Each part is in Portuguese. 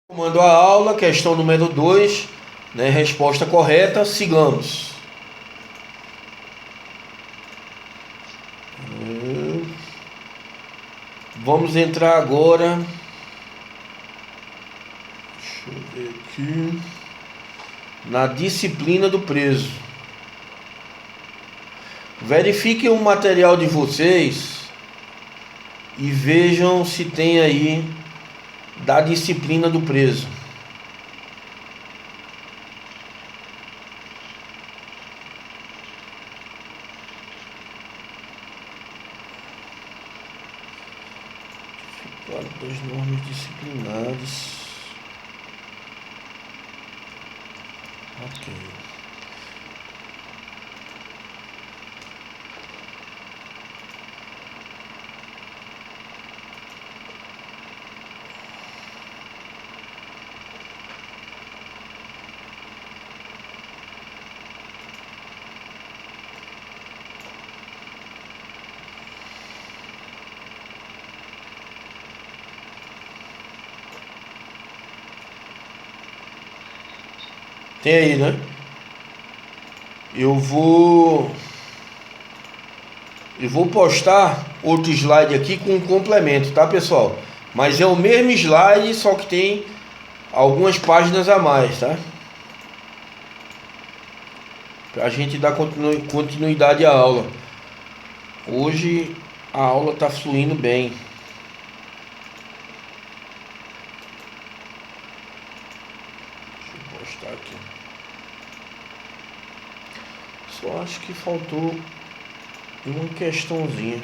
Comando a aula, questão número 2, né, resposta correta, sigamos. Vamos entrar agora, deixa eu ver aqui, na disciplina do preso. Verifiquem o material de vocês e vejam se tem aí da disciplina do preso. Das normas disciplinares. Ok. Tem aí, né? Eu vou postar outro slide aqui com um complemento, tá, pessoal? Mas é o mesmo slide, só que tem algumas páginas a mais, tá? Pra gente dar continuidade à aula. Hoje a aula tá fluindo bem. Deixa eu postar aqui. Só acho que faltou uma questãozinha.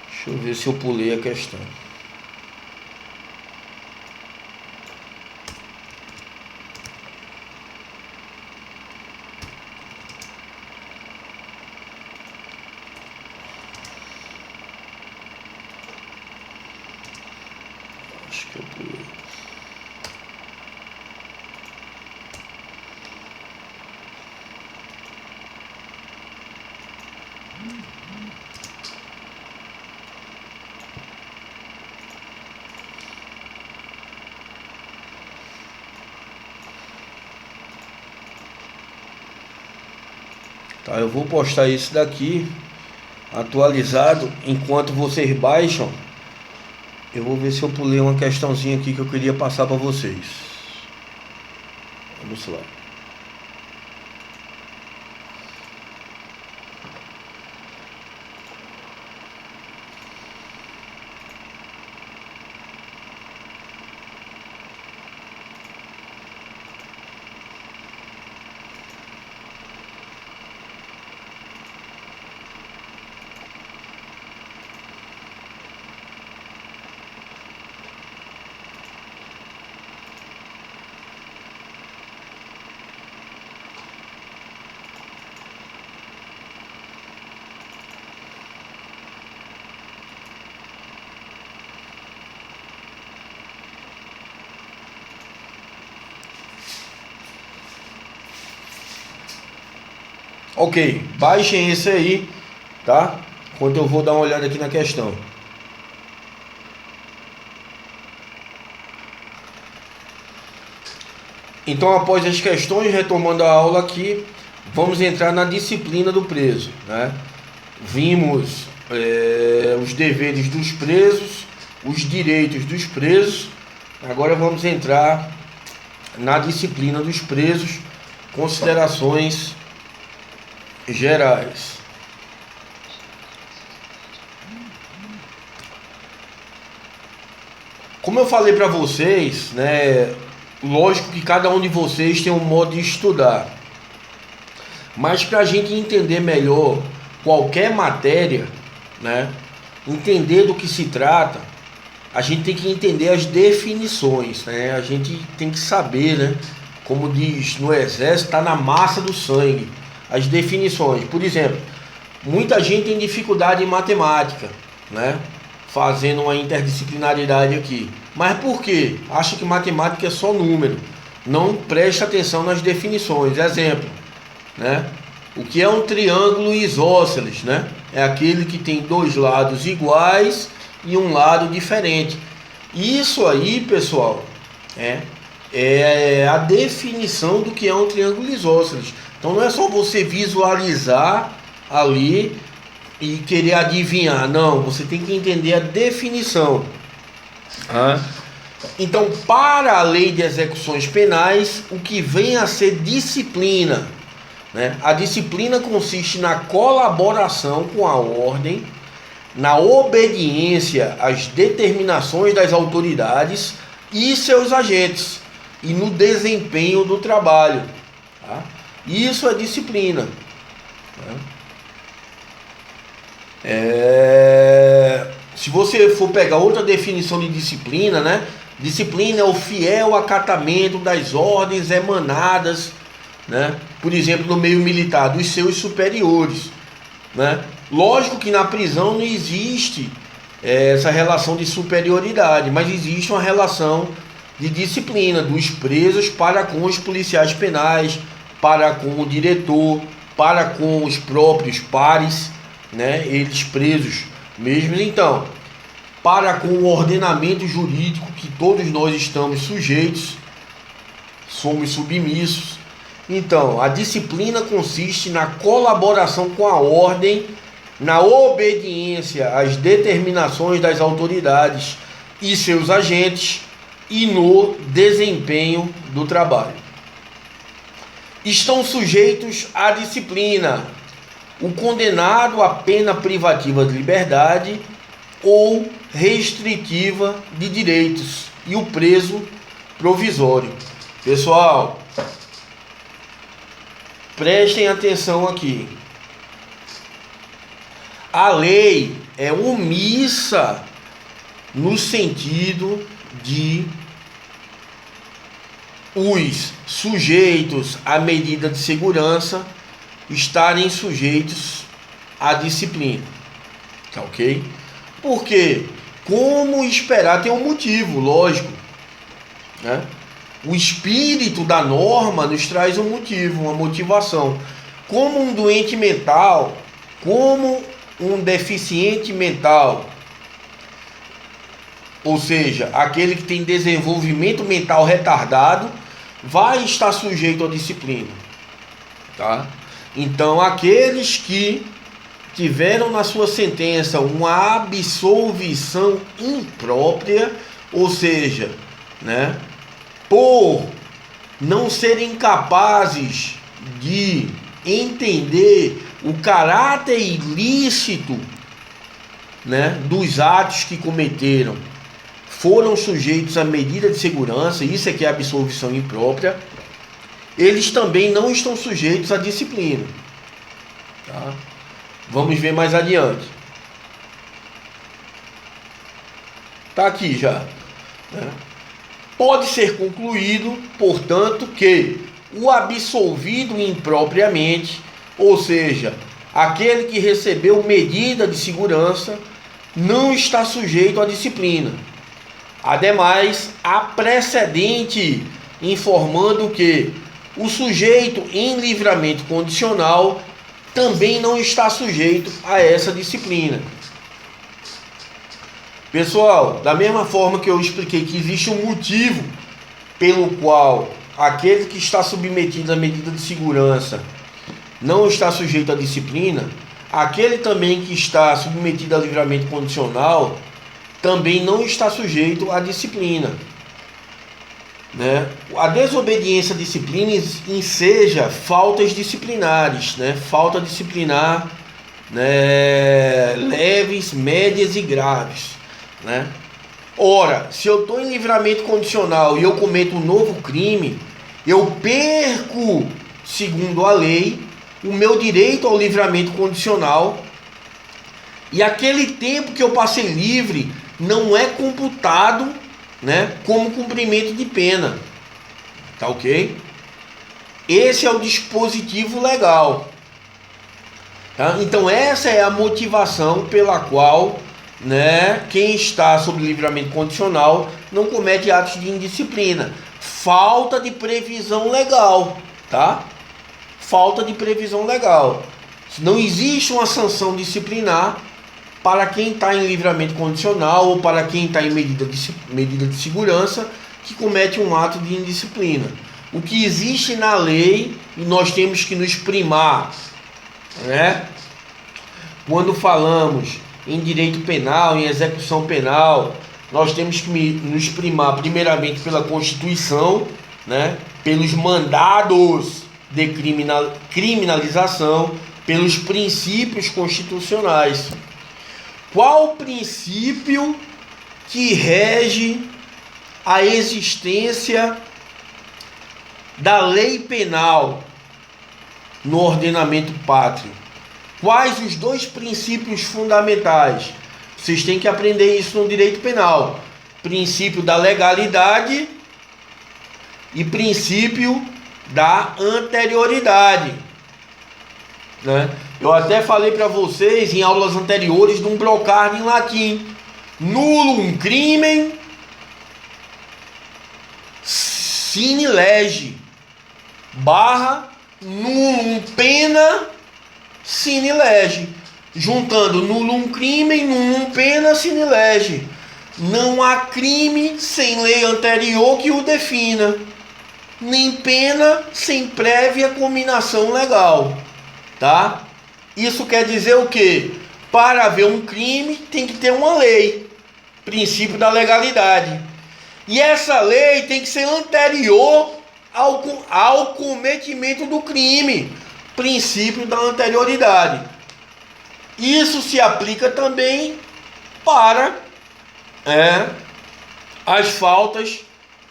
Deixa eu ver se eu pulei a questão. Acho que eu pulei. Tá, eu vou postar esse daqui atualizado. Enquanto vocês baixam, eu vou ver se eu pulei uma questãozinha aqui que eu queria passar para vocês. Vamos lá. Ok, baixem esse aí, tá? Enquanto eu vou dar uma olhada aqui na questão. Então, após as questões, retomando a aula aqui, vamos entrar na disciplina do preso, né? Vimos os deveres dos presos, os direitos dos presos. Agora vamos entrar na disciplina dos presos, considerações gerais. Como eu falei para vocês, né, lógico que cada um de vocês tem um modo de estudar, mas para a gente entender melhor qualquer matéria, né, entender do que se trata, a gente tem que entender as definições, né? A gente tem que saber, né, como diz no exército, está na massa do sangue, as definições. Por exemplo, muita gente tem dificuldade em matemática, né, fazendo uma interdisciplinaridade aqui. Mas por quê? Acha que matemática é só número, não presta atenção nas definições. Exemplo, né? O que é um triângulo isósceles, né? É aquele que tem dois lados iguais e um lado diferente. Isso aí, pessoal, é a definição do que é um triângulo isósceles. Então não é só você visualizar ali e querer adivinhar, não, você tem que entender a definição. Então, para a lei de execuções penais, o que vem a ser disciplina, né? A disciplina consiste na colaboração com a ordem, na obediência às determinações das autoridades e seus agentes, e no desempenho do trabalho. Tá? Isso é disciplina. Se você for pegar outra definição de disciplina, né? Disciplina é o fiel acatamento das ordens emanadas, né? Por exemplo, no meio militar, dos seus superiores, né? Lógico que na prisão não existe essa relação de superioridade, mas existe uma relação de disciplina dos presos para com os policiais penais, para com o diretor, para com os próprios pares, né? Eles presos mesmos. Então, para com o ordenamento jurídico que todos nós estamos sujeitos, somos submissos. Então, a disciplina consiste na colaboração com a ordem, na obediência às determinações das autoridades e seus agentes e no desempenho do trabalho. Estão sujeitos à disciplina o condenado à pena privativa de liberdade ou restritiva de direitos e o preso provisório. Pessoal, prestem atenção aqui. A lei é omissa no sentido de os sujeitos à medida de segurança estarem sujeitos à disciplina. Tá ok? Porque, como esperar, tem um motivo, lógico, né? O espírito da norma nos traz um motivo, uma motivação. Como um doente mental, como um deficiente mental, ou seja, aquele que tem desenvolvimento mental retardado, vai estar sujeito à disciplina, tá? Então, aqueles que tiveram na sua sentença uma absolvição imprópria, ou seja, né, por não serem capazes de entender o caráter ilícito, né, dos atos que cometeram, foram sujeitos à medida de segurança, isso é que é a absolvição imprópria, eles também não estão sujeitos à disciplina. Tá? Vamos ver mais adiante. Está aqui já. Né? Pode ser concluído, portanto, que o absolvido impropriamente, ou seja, aquele que recebeu medida de segurança, não está sujeito à disciplina. Ademais, há precedente informando que o sujeito em livramento condicional também não está sujeito a essa disciplina. Pessoal, da mesma forma que eu expliquei que existe um motivo pelo qual aquele que está submetido à medida de segurança não está sujeito à disciplina, aquele também que está submetido a livramento condicional também não está sujeito à disciplina. Né? A desobediência à disciplina enseja faltas disciplinares, né? Falta disciplinar, né? Leves, médias e graves, né? Ora, se eu estou em livramento condicional e eu cometo um novo crime, eu perco, segundo a lei, o meu direito ao livramento condicional, e aquele tempo que eu passei livre não é computado, né, como cumprimento de pena. Tá ok? Esse é o dispositivo legal. Tá? Então essa é a motivação pela qual, né, quem está sob livramento condicional não comete atos de indisciplina. Falta de previsão legal, tá? Falta de previsão legal. Não existe uma sanção disciplinar para quem está em livramento condicional ou para quem está em medida de segurança que comete um ato de indisciplina. O que existe na lei, e nós temos que nos primar, né? Quando falamos em direito penal, em execução penal, nós temos que nos primar primeiramente pela Constituição, né? Pelos mandados de criminalização, pelos princípios constitucionais. Qual o princípio que rege a existência da lei penal no ordenamento pátrio? Quais os dois princípios fundamentais? Vocês têm que aprender isso no direito penal: princípio da legalidade e princípio da anterioridade, né? Eu até falei para vocês em aulas anteriores de um brocardo em latim: nullum crimen sine lege barra nullum pena sine lege, juntando nullum crimen, nullum pena sine lege. Não há crime sem lei anterior que o defina, nem pena sem prévia cominação legal, tá? Isso quer dizer o quê? Para haver um crime tem que ter uma lei, princípio da legalidade. E essa lei tem que ser anterior ao cometimento do crime, princípio da anterioridade. Isso se aplica também para as faltas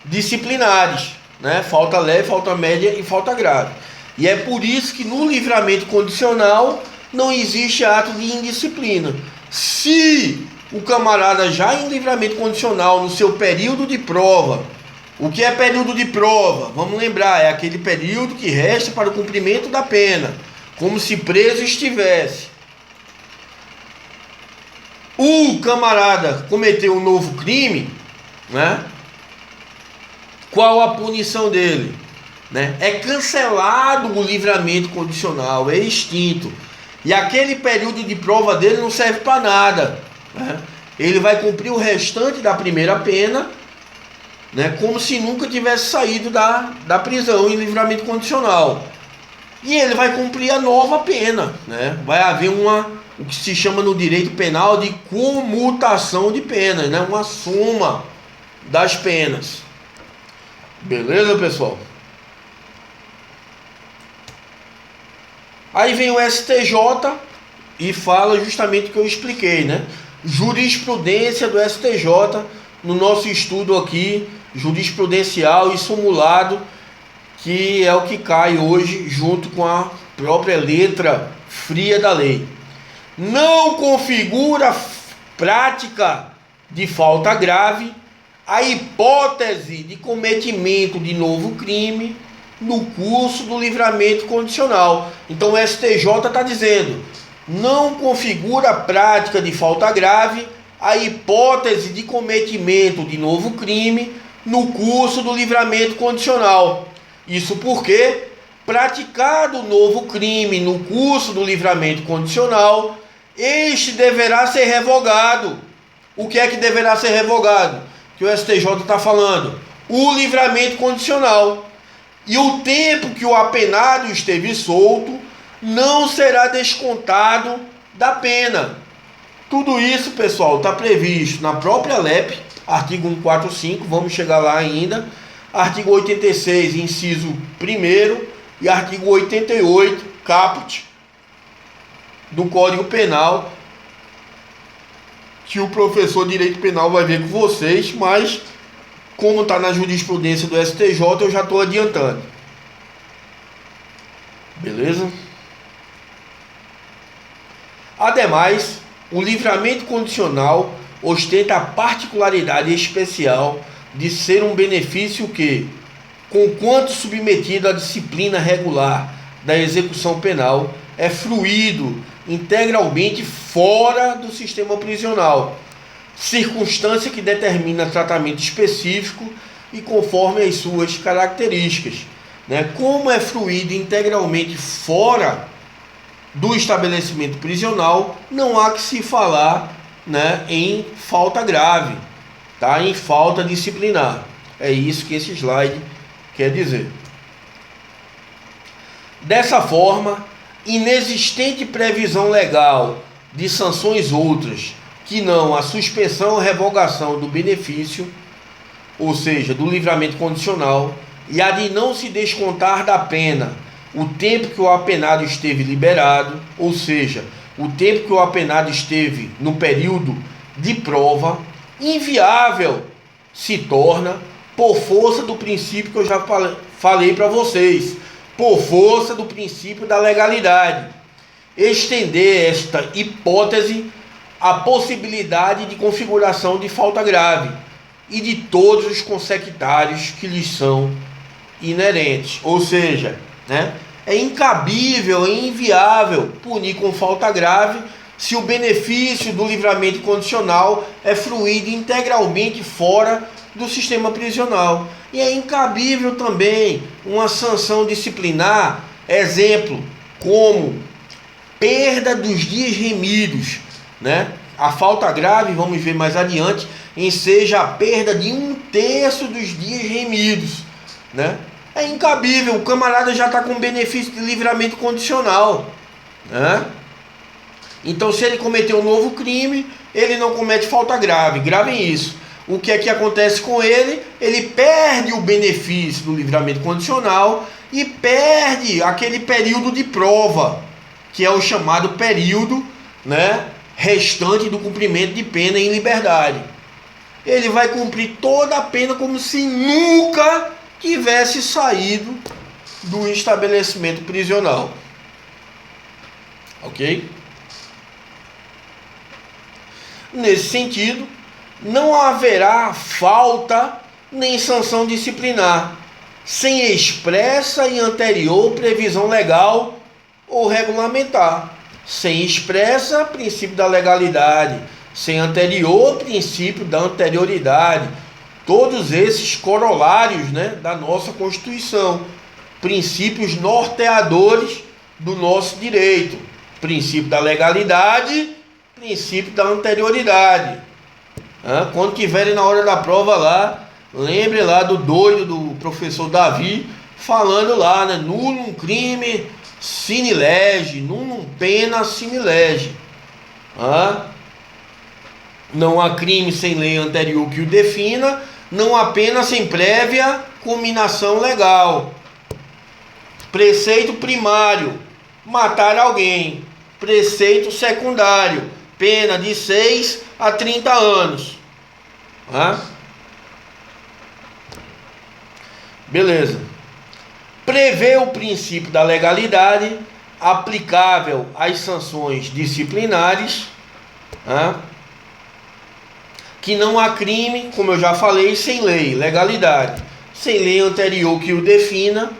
disciplinares, né? Falta leve, falta média e falta grave. E é por isso que no livramento condicional não existe ato de indisciplina. Se o camarada já em livramento condicional, no seu período de prova, o que é período de prova? Vamos lembrar, é aquele período que resta para o cumprimento da pena, como se preso estivesse. O camarada cometeu um novo crime, né? Qual a punição dele? Né? É cancelado o livramento condicional, é extinto. E aquele período de prova dele não serve para nada, né? Ele vai cumprir o restante da primeira pena, né? Como se nunca tivesse saído da prisão em livramento condicional. E ele vai cumprir a nova pena, né? Vai haver o que se chama no direito penal de comutação de penas, né? Uma soma das penas. Beleza, pessoal? Aí vem o STJ e fala justamente o que eu expliquei, né? Jurisprudência do STJ, no nosso estudo aqui, jurisprudencial e simulado, que é o que cai hoje junto com a própria letra fria da lei. Não configura prática de falta grave a hipótese de cometimento de novo crime no curso do livramento condicional. Então o STJ está dizendo: não configura prática de falta grave a hipótese de cometimento de novo crime no curso do livramento condicional. Isso porque, praticado o novo crime no curso do livramento condicional, este deverá ser revogado. O que é que deverá ser revogado? Que o STJ está falando: o livramento condicional. E o tempo que o apenado esteve solto não será descontado da pena. Tudo isso, pessoal, está previsto na própria LEP, artigo 145, vamos chegar lá ainda, artigo 86, inciso 1º, e artigo 88, caput, do Código Penal, que o professor de Direito Penal vai ver com vocês, mas como está na jurisprudência do STJ, eu já estou adiantando. Beleza? Ademais, o livramento condicional ostenta a particularidade especial de ser um benefício que, conquanto submetido à disciplina regular da execução penal, é fruído integralmente fora do sistema prisional, circunstância que determina tratamento específico e conforme as suas características, né? Como é fruído integralmente fora do estabelecimento prisional, não há que se falar, né, em falta grave, tá? Em falta disciplinar. É isso que esse slide quer dizer. Dessa forma, inexistente previsão legal de sanções outras que não a suspensão ou revogação do benefício, ou seja, do livramento condicional, e a de não se descontar da pena o tempo que o apenado esteve liberado, ou seja, o tempo que o apenado esteve no período de prova, inviável se torna, por força do princípio que eu já falei para vocês, por força do princípio da legalidade, estender esta hipótese à possibilidade de configuração de falta grave e de todos os consecutários que lhes são inerentes. Ou seja, né, é incabível, é inviável punir com falta grave se o benefício do livramento condicional é fruído integralmente fora do sistema prisional. E é incabível também uma sanção disciplinar, exemplo, como perda dos dias remidos, né? A falta grave, vamos ver mais adiante, enseja a perda de 1/3 dos dias remidos, né? É incabível, o camarada já está com benefício de livramento condicional, né? Então, se ele cometeu um novo crime, ele não comete falta grave. Gravem isso. O que é que acontece com ele? Ele perde o benefício do livramento condicional e perde aquele período de prova, que é o chamado período, né, restante do cumprimento de pena em liberdade. Ele vai cumprir toda a pena como se nunca tivesse saído do estabelecimento prisional. Ok? Nesse sentido, não haverá falta nem sanção disciplinar, sem expressa e anterior previsão legal ou regulamentar. Sem expressa, princípio da legalidade. Sem anterior, princípio da anterioridade. Todos esses corolários, né, da nossa Constituição. Princípios norteadores do nosso direito. Princípio da legalidade, princípio da anterioridade. Quando tiverem na hora da prova lá, lembre lá do doido do professor Davi, falando lá, né, nullum crime sine lege, nullum pena sine lege. Não há crime sem lei anterior que o defina, não há pena sem prévia cominação legal. Preceito primário, matar alguém. Preceito secundário, pena de 6 a 30 anos. Beleza. Prevê o princípio da legalidade aplicável às sanções disciplinares, que não há crime, como eu já falei, sem lei, legalidade, sem lei anterior que o defina,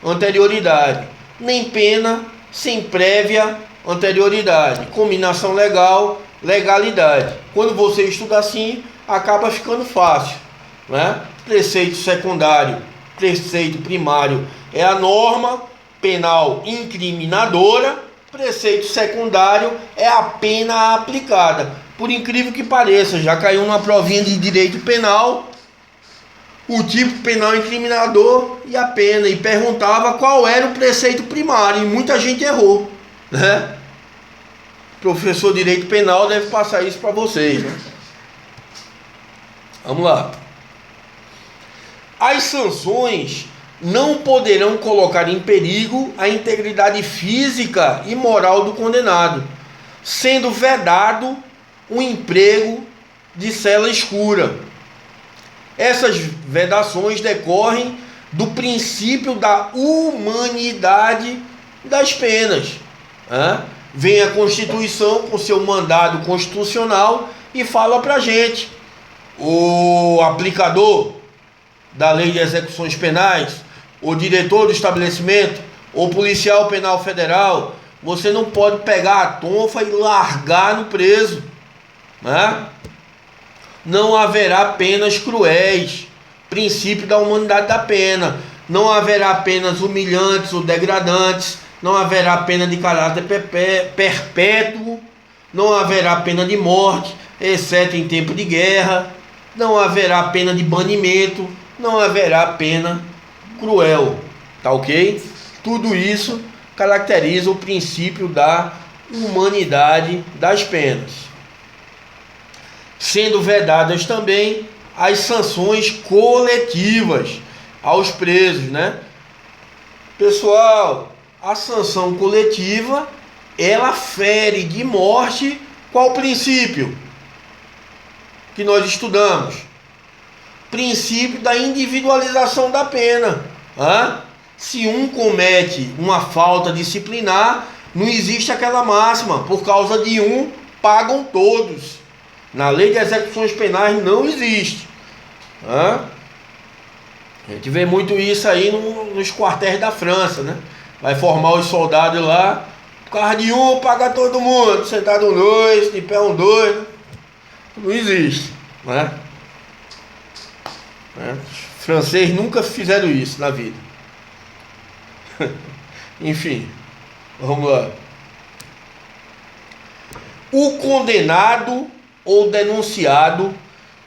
anterioridade, nem pena sem prévia anterioridade, combinação legal, legalidade. Quando você estuda assim, acaba ficando fácil, né? Preceito secundário, preceito primário é a norma penal incriminadora, preceito secundário é a pena aplicada. Por incrível que pareça, já caiu numa provinha de direito penal o tipo penal incriminador e a pena, e perguntava qual era o preceito primário, e muita gente errou, né? Professor de direito penal deve passar isso para vocês, né? Vamos lá. As sanções não poderão colocar em perigo a integridade física e moral do condenado, sendo vedado o emprego de cela escura. Essas vedações decorrem do princípio da humanidade das penas. Vem a Constituição com seu mandado constitucional e fala para a gente: o aplicador da lei de execuções penais, o diretor do estabelecimento, o policial penal federal, você não pode pegar a tonfa e largar no preso, né? Não haverá penas cruéis, princípio da humanidade da pena. Não haverá penas humilhantes ou degradantes, não haverá pena de caráter perpétuo, não haverá pena de morte, exceto em tempo de guerra, não haverá pena de banimento, não haverá pena cruel, tá ok? Tudo isso caracteriza o princípio da humanidade das penas, sendo vedadas também as sanções coletivas aos presos, né? Pessoal, a sanção coletiva, ela fere de morte qual princípio que nós estudamos? Princípio da individualização da pena. Se um comete uma falta disciplinar, não existe aquela máxima, por causa de um, pagam todos. Na lei de execuções penais não existe. A gente vê muito isso aí nos quartéis da França, né? Vai formar os soldados lá, por causa de um, paga todo mundo, sentado um dois, de pé um dois. Não existe, né? Os franceses nunca fizeram isso na vida. Enfim, vamos lá. O condenado ou denunciado,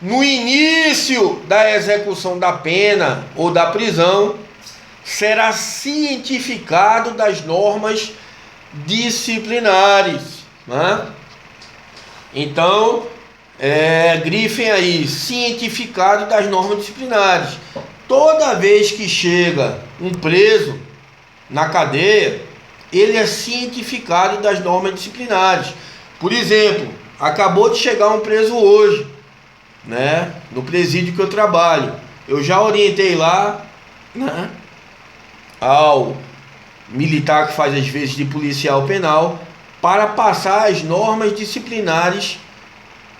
no início da execução da pena ou da prisão, será cientificado das normas disciplinares, né? Então, grifem aí, cientificado das normas disciplinares. Toda vez que chega um preso na cadeia, ele é cientificado das normas disciplinares. Por exemplo, acabou de chegar um preso hoje, né, no presídio que eu trabalho. Eu já orientei lá, né, ao militar que faz às vezes de policial penal, para passar as normas disciplinares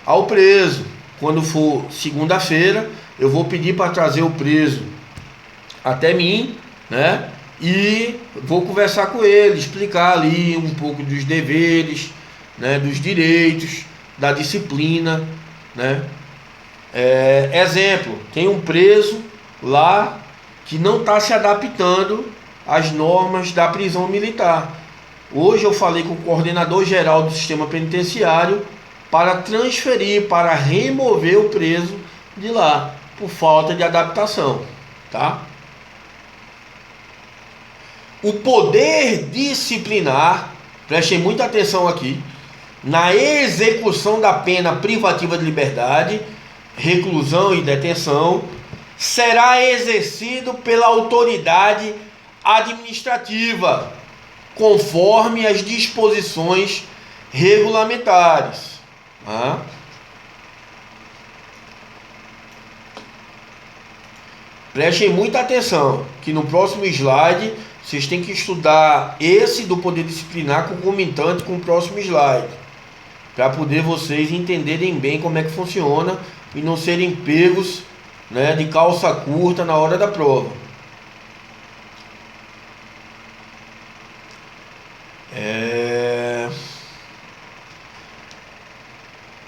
ao preso. Quando for segunda-feira, eu vou pedir para trazer o preso até mim, né? E vou conversar com ele, explicar ali um pouco dos deveres, né, dos direitos, da disciplina, né? Exemplo, tem um preso lá que não está se adaptando às normas da prisão militar. Hoje eu falei com o coordenador geral do sistema penitenciário para transferir, para remover o preso de lá, por falta de adaptação, tá? O poder disciplinar, prestem muita atenção aqui, na execução da pena privativa de liberdade, reclusão e detenção, será exercido pela autoridade administrativa, conforme as disposições regulamentares. Prestem muita atenção, que no próximo slide vocês têm que estudar esse do poder disciplinar concomitante com o próximo slide, para poder vocês entenderem bem como é que funciona e não serem pegos, né, de calça curta na hora da prova.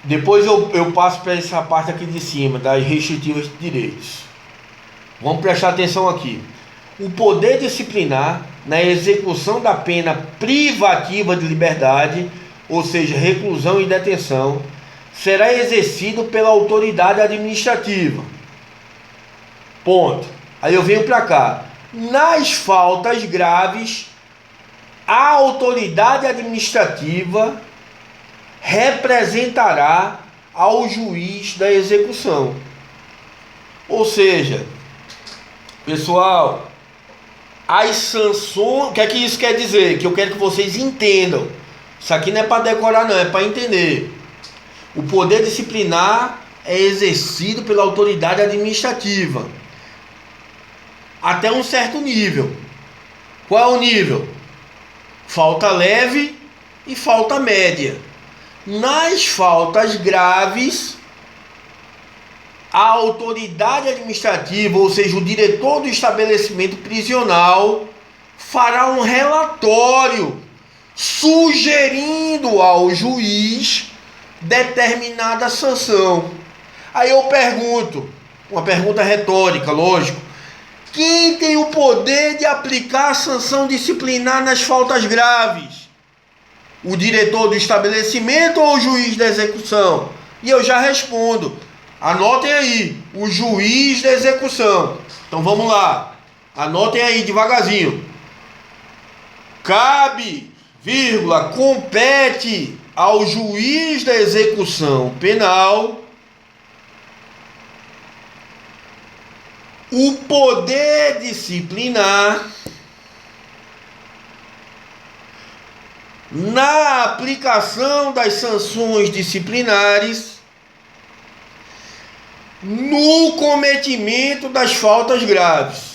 Depois eu passo para essa parte aqui de cima, das restritivas de direitos. Vamos prestar atenção aqui. O poder disciplinar na execução da pena privativa de liberdade, ou seja, reclusão e detenção, será exercido pela autoridade administrativa. Ponto. Aí eu venho para cá. Nas faltas graves, a autoridade administrativa representará ao juiz da execução. Ou seja, pessoal, as sanções, o que é que isso quer dizer? Que eu quero que vocês entendam. Isso aqui não é para decorar não, é para entender. O poder disciplinar é exercido pela autoridade administrativa até um certo nível. Qual é o nível? Falta leve e falta média. Nas faltas graves, a autoridade administrativa, ou seja, o diretor do estabelecimento prisional, fará um relatório sugerindo ao juiz determinada sanção. Aí eu pergunto, uma pergunta retórica, lógico, Quem tem o poder de aplicar a sanção disciplinar nas faltas graves? O diretor do estabelecimento ou o juiz da execução? E eu já respondo. Anotem aí, o juiz da execução. Então vamos lá. Anotem aí devagarzinho. Cabe, vírgula, compete ao juiz da execução penal o poder disciplinar na aplicação das sanções disciplinares no cometimento das faltas graves.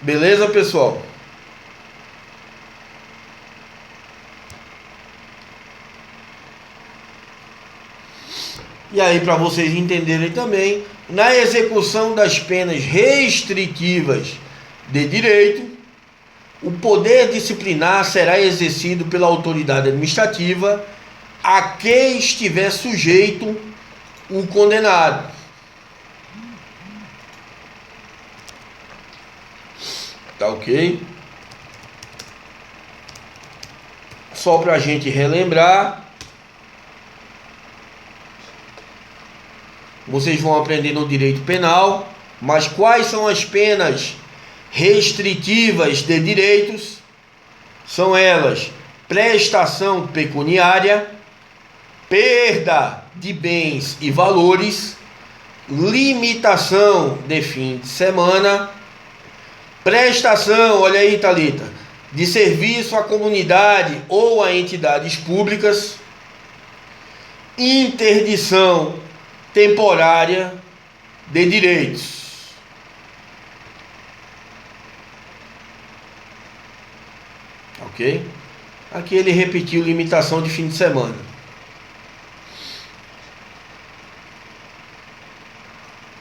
Beleza, pessoal? E aí, para vocês entenderem também, na execução das penas restritivas de direito, o poder disciplinar será exercido pela autoridade administrativa a que estiver sujeito o condenado. Tá ok? Só para a gente relembrar, vocês vão aprender no direito penal, mas quais são as penas restritivas de direitos? São elas: prestação pecuniária, perda de bens e valores, limitação de fim de semana, prestação, olha aí, Thalita, de serviço à comunidade ou a entidades públicas, interdição temporária de direitos. Ok? Aqui ele repetiu limitação de fim de semana.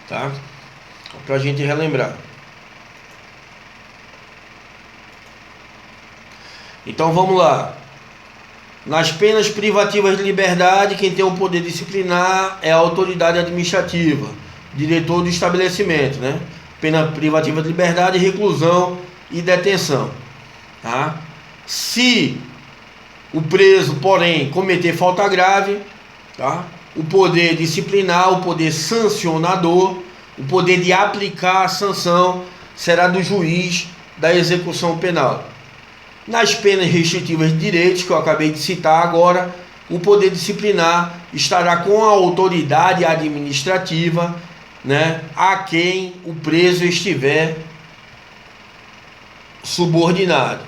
Tá? Para a gente relembrar. Então vamos lá. Nas penas privativas de liberdade, quem tem o poder disciplinar é a autoridade administrativa, diretor do estabelecimento, né? Pena privativa de liberdade, reclusão e detenção, tá? Se o preso, porém, cometer falta grave, tá? O poder disciplinar, o poder sancionador, o poder de aplicar a sanção será do juiz da execução penal. Nas penas restritivas de direitos, que eu acabei de citar agora, o poder disciplinar estará com a autoridade administrativa, né, a quem o preso estiver subordinado.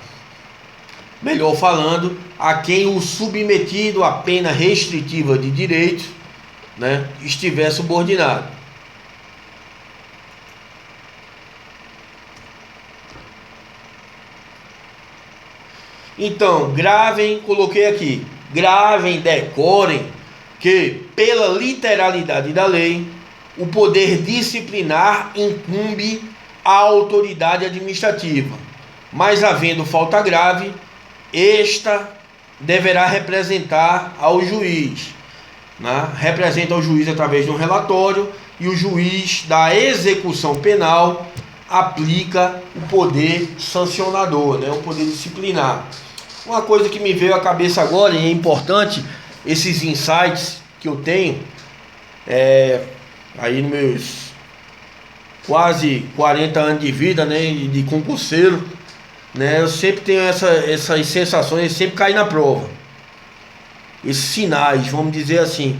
Melhor falando, a quem o submetido à pena restritiva de direitos, né, estiver subordinado. Então, gravem, coloquei aqui, gravem, decorem, que pela literalidade da lei, o poder disciplinar incumbe à autoridade administrativa, mas havendo falta grave, esta deverá representar ao juiz, né? Representa ao juiz através de um relatório, e o juiz da execução penal aplica o poder sancionador, né? O poder disciplinar. Uma coisa que me veio à cabeça agora, e é importante, esses insights que eu tenho, aí nos meus quase 40 anos de vida, né, de concurseiro, né, eu sempre tenho essas sensações, sempre caio na prova. Esses sinais, vamos dizer assim.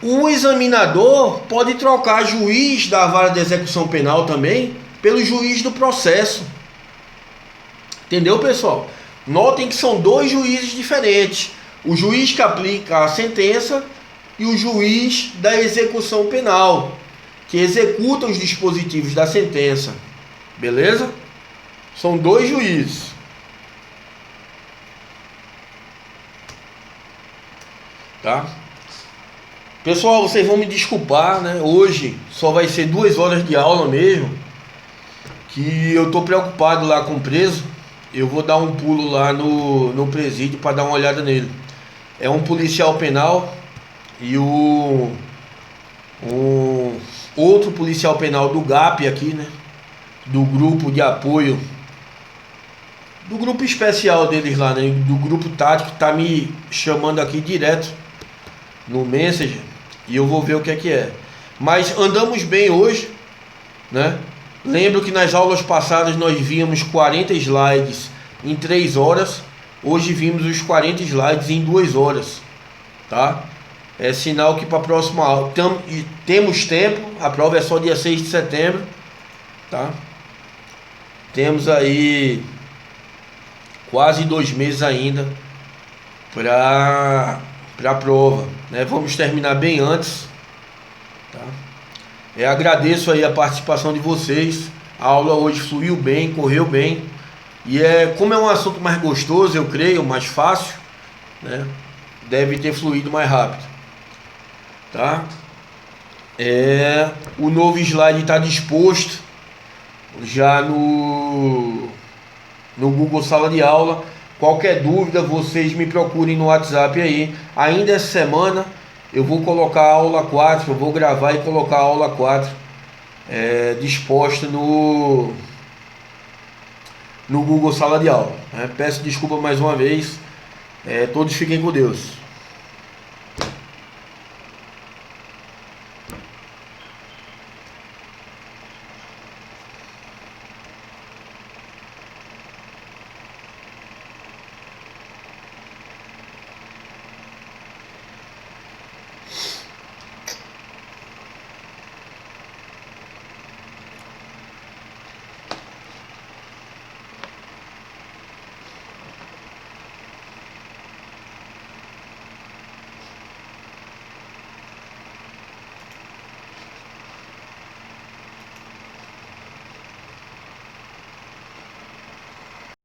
O examinador pode trocar juiz da vara de execução penal também pelo juiz do processo. Entendeu, pessoal? Notem que são dois juízes diferentes. O juiz que aplica a sentença e o juiz da execução penal, que executa os dispositivos da sentença. Beleza? São dois juízes. Tá? Pessoal, vocês vão me desculpar, né? Hoje só vai ser 2 horas de aula mesmo, que eu tô preocupado lá com o preso. eu vou dar um pulo lá no presídio para dar uma olhada nele. É um policial penal e o outro policial penal do GAP aqui, né? Do grupo de apoio, do grupo especial deles lá, né? Do grupo tático, tá me chamando aqui direto no Messenger e eu vou ver o que é. Mas andamos bem hoje, né? Lembro que nas aulas passadas nós víamos 40 slides em 3 horas. Hoje vimos os 40 slides em 2 horas, tá? É sinal que para a próxima aula temos tempo. A prova é só dia 6 de setembro, tá? Temos aí quase 2 meses ainda para a prova, né? Vamos terminar bem antes, tá? Agradeço aí a participação de vocês. A aula hoje fluiu bem, correu bem. E como é um assunto mais gostoso, eu creio, mais fácil, né? Deve ter fluído mais rápido, tá? O novo slide está disposto já no Google Sala de Aula. Qualquer dúvida, vocês me procurem no WhatsApp aí. Ainda essa semana eu vou colocar a aula 4, eu vou gravar e colocar a aula 4 disposta no Google Sala de Aula, né? Peço desculpa mais uma vez. Todos fiquem com Deus.